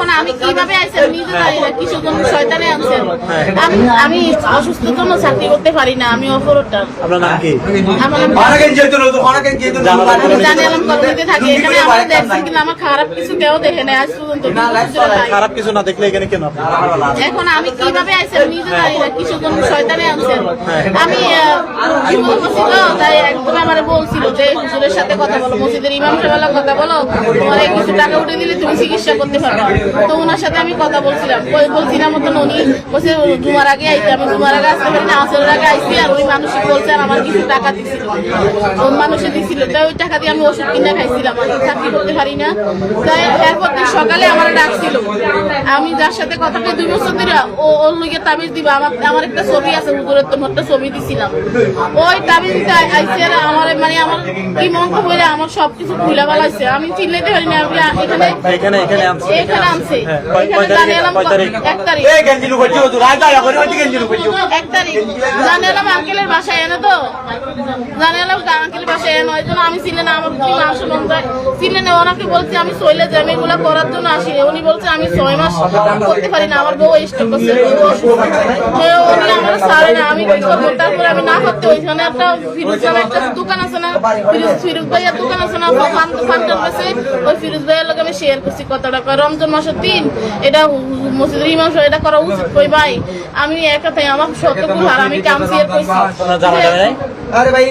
এখন আমি কিভাবে আইছি নিজে জানি না, কিছু কোন শয়তানে আনছেন। আমি অসুস্থতার জন্য চাকরি করতে পারি না, আমি অপরটা। আপনার নাম কি? আমার নাম জানালাম কলোনিতে থাকি। এখানে আমার দেখছেন কিন্তু আমার খারাপ কিছু কেউ দেখে নাই আজ পর্যন্ত। খারাপ কিছু না দেখলে এখানে কেন? এখন আমি কিভাবে আইছি নিজে জানি না, কিছু কোন শয়তানে আনছেন। আমি তাই একদম আমার বলছিল যে হুজুরের সাথে কথা বলো, মসজিদের ইমাম সাহেবের কথা বলো, তোমার কিছু টাকা উঠে দিলে তুমি চিকিৎসা করতে পারবে। তো ওনার সাথে আমি কথা বলছিলাম, বলছিলাম মতন উনি বলছে জুমার আগে আইছি। আমি জুমার আগে আসতে পারি না, আসরের আগে আইছি। আর ওই মানুষই বলছে আর আমার কিছু টাকা দিচ্ছিল, ওই মানুষে দিচ্ছিল। তাই ওই টাকা দিয়ে আমি ওষুধ কিনে খাইছিলাম, আমি চাকরি করতে পারি না। তাই এরপর দিন সকালে আমার ডাকছিল, আমি যার সাথে কথা বলে 2 বছর ধরে ওর লইগে তাবিজ দিবা। আমার একটা ছবি আছে হুজুরের, তোমার একটা ছবি দিছিলাম। ওই তাবিজ দিতে আইসি আর আমার মানে আমার কি মন হইলে আমার সবকিছু খুলে বেলাইছে। আমি চিনলেতে পারি না। এখানে আনছে, জানিয়ে এলাম 1 তারিখ, 1 তারিখ জানিয়ে এলাম আঙ্কেলের বাসায় এনে। তো জানিয়ে এলাম আঙ্কেলের বাসায় এনে, ওই জন্য আমি চিনলে না, আমার কি মাস মন যায় চিনলে না। ওনাকে বলছি আমি চলে যাই, আমি এগুলা করার জন্য আসি। উনি বলছে আমি 6 মাস করতে পারি না, আমার বউ স্ট্রোক করছে, উনি আমার ছাড়ে না। আমি কি করবো? তারপরে আমি না করতে ওইখানে একটা ফিরোজ নামে একটা দোকান আছে না, ফিরোজ ভাইয়ের দোকান আছে না, ফান্ডার কাছে ওই ফিরোজ ভাইয়ের লোক আমি শেয়ার করছি কত টাকা। রমজান মাসের দিন এটা মসজিদের ইমাম সাহেব এটা করা উচিত। কই ভাই আমি একা তাই আমার শতগুলো আর আমি কাম শেয়ার করছি। আরে ভাই